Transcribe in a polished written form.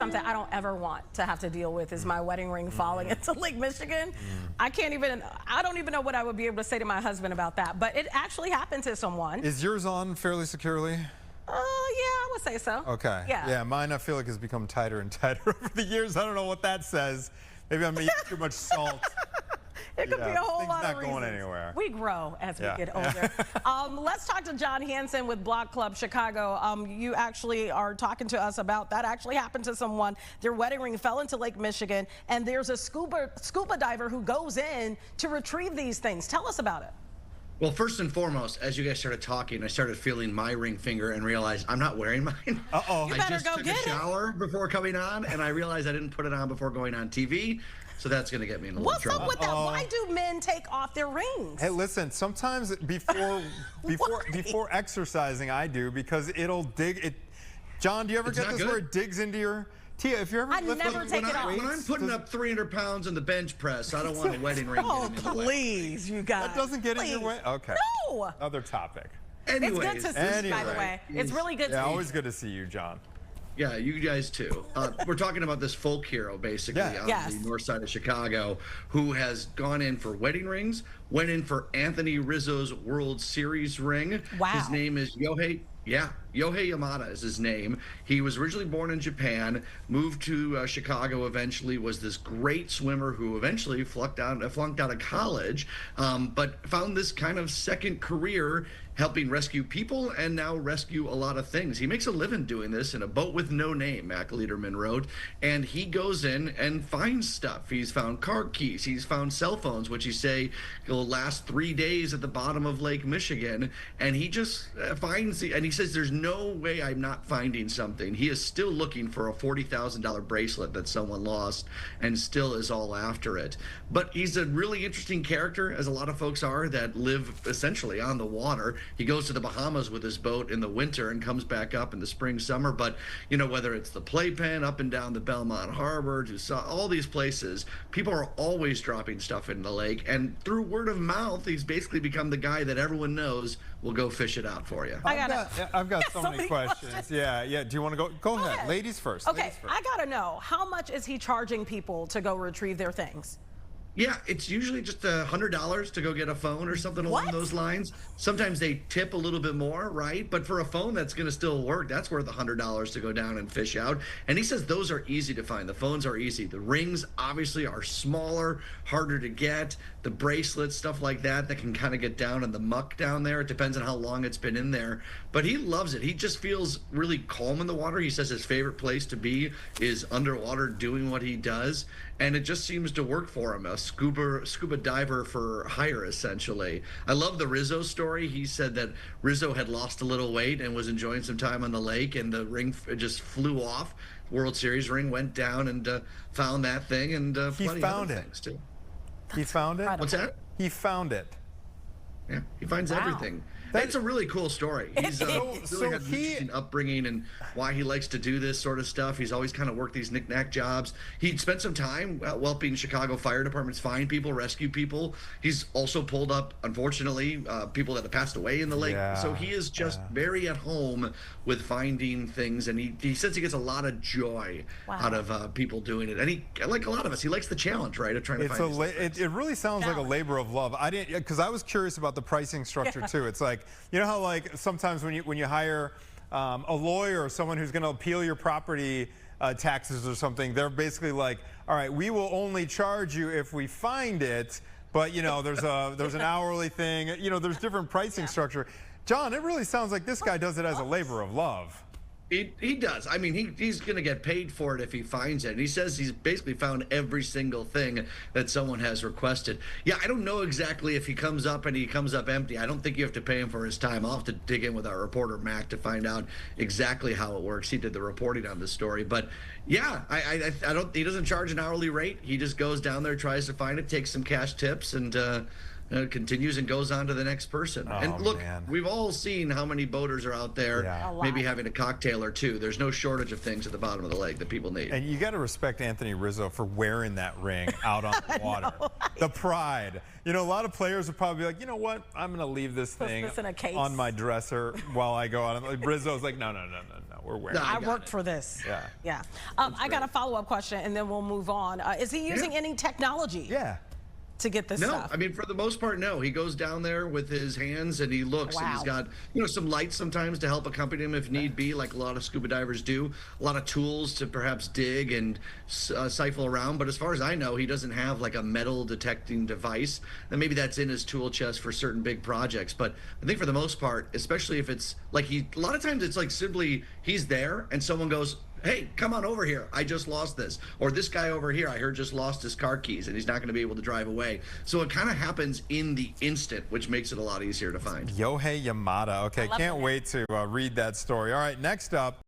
something I don't ever want to have to deal with is my wedding ring falling into Lake Michigan. I don't even know what I would be able to say to my husband about that, but it actually happened to someone. Is yours on fairly securely? Yeah, I would say so. Okay. Yeah, mine I feel like has become tighter and tighter over the years. I don't know what that says. Maybe I'm eating too much salt. It could be a whole lot of not reasons. going anywhere. We grow as we get older. Let's talk to John Hansen with Block Club Chicago. You actually are talking to us about that actually happened to someone. Their wedding ring fell into Lake Michigan, and there's a scuba diver who goes in to retrieve these things. Tell us about it. Well, first and foremost, as you guys started talking, I started feeling my ring finger and realized I'm not wearing mine. Uh-oh. You I better just go took get a shower before coming on, and I realized I didn't put it on before going on TV. So that's going to get me in a little What's trouble. up with that? Why do men take off their rings? Hey, listen, sometimes before exercising I do, because it'll dig it. John, do you ever get this where it digs into your Tia, if you're ever I never take it off. When I'm putting up 300 pounds in the bench press, I don't want a wedding ring. Oh, please, you guys. That doesn't get in your way? Okay. No. Other topic. Anyways, it's good to see you, by the way. It's really good to see you. Yeah, always good to see you, John. Yeah, you guys too. We're talking about this folk hero, basically, on the north side of Chicago, who has gone in for wedding rings, went in for Anthony Rizzo's World Series ring. Wow. His name is Yohei Yamada is his name. He was originally born in Japan, moved to Chicago eventually, was this great swimmer who eventually flunked out of college, but found this kind of second career helping rescue people and now rescue a lot of things. He makes a living doing this in a boat with no name, Mac Lederman wrote, and he goes in and finds stuff. He's found car keys, he's found cell phones, which he say will last 3 days at the bottom of Lake Michigan, and he just finds and he says there's no way I'm not finding something. He is still looking for a $40,000 bracelet that someone lost and still is all after it. But he's a really interesting character, as a lot of folks are that live essentially on the water. He goes to the Bahamas with his boat in the winter and comes back up in the spring, summer. But, you know, whether it's the Playpen, up and down the Belmont Harbor, to all these places, people are always dropping stuff in the lake. And through word of mouth, he's basically become the guy that everyone knows will go fish it out for you. I've got so many questions. Yeah. Do you want to go? Go ahead. Ladies first. Okay, Ladies first. I got to know, how much is he charging people to go retrieve their things? Yeah, it's usually just $100 to go get a phone or something along those lines. Sometimes they tip a little bit more, right? But for a phone that's going to still work, that's worth $100 to go down and fish out. And he says those are easy to find. The phones are easy. The rings obviously are smaller, harder to get. The bracelets, stuff like that can kind of get down in the muck down there. It depends on how long it's been in there. But he loves it. He just feels really calm in the water. He says his favorite place to be is underwater doing what he does. And it just seems to work for him. A scuba diver for hire, essentially. I love the Rizzo story. He said that Rizzo had lost a little weight and was enjoying some time on the lake, and the ring just flew off. World Series ring went down and found that thing, and plenty of other things too. He found it? What's that? He found it. Yeah, he finds everything. That's a really cool story. He's really had an interesting upbringing and why he likes to do this sort of stuff. He's always kind of worked these knick-knack jobs. He spent some time helping Chicago fire departments find people, rescue people. He's also pulled up, unfortunately, people that have passed away in the lake. So he is just very at home with finding things, and he says he gets a lot of joy out of people doing it. And he, like a lot of us, he likes the challenge, right, of trying to find it really sounds like a labor of love. I didn't, because I was curious about the pricing structure too. It's like, you know how like sometimes when you hire a lawyer or someone who's going to appeal your property taxes or something, they're basically like, all right, we will only charge you if we find it, but you know there's an hourly thing, you know, there's different pricing structure. John, it really sounds like this guy does it as a labor of love. He does. I mean, he's going to get paid for it if he finds it. And he says he's basically found every single thing that someone has requested. Yeah, I don't know exactly if he comes up and he comes up empty. I don't think you have to pay him for his time. I'll have to dig in with our reporter, Mac, to find out exactly how it works. He did the reporting on this story. But, yeah, he doesn't charge an hourly rate. He just goes down there, tries to find it, takes some cash tips, and continues and goes on to the next person. And look, man. we've all seen how many boaters are out there, Yeah. maybe having a cocktail or two. There's no shortage of things at the bottom of the lake that people need. And you got to respect Anthony Rizzo for wearing that ring out on the water. The pride. You know, a lot of players would probably be like, you know what? I'm going to leave this thing this in a case. on my dresser while I go out. Like, Rizzo's like, no, we're wearing it. I worked for this. Yeah. Yeah. I got a follow-up question, and then we'll move on. Is he using any technology? Yeah. To get this No, stuff? I mean, for the most part, no. He goes down there with his hands and he looks, and he's got, some lights sometimes to help accompany him if need be, like a lot of scuba divers do. A lot of tools to perhaps dig and siphon around. But as far as I know, he doesn't have like a metal detecting device. And maybe that's in his tool chest for certain big projects. But I think for the most part, especially if it's like a lot of times it's like simply he's there and someone goes, hey, come on over here. I just lost this. Or this guy over here, I heard just lost his car keys and he's not going to be able to drive away. So it kind of happens in the instant, which makes it a lot easier to find. Yohei Yamada. Okay, can't wait to read that story. All right, next up.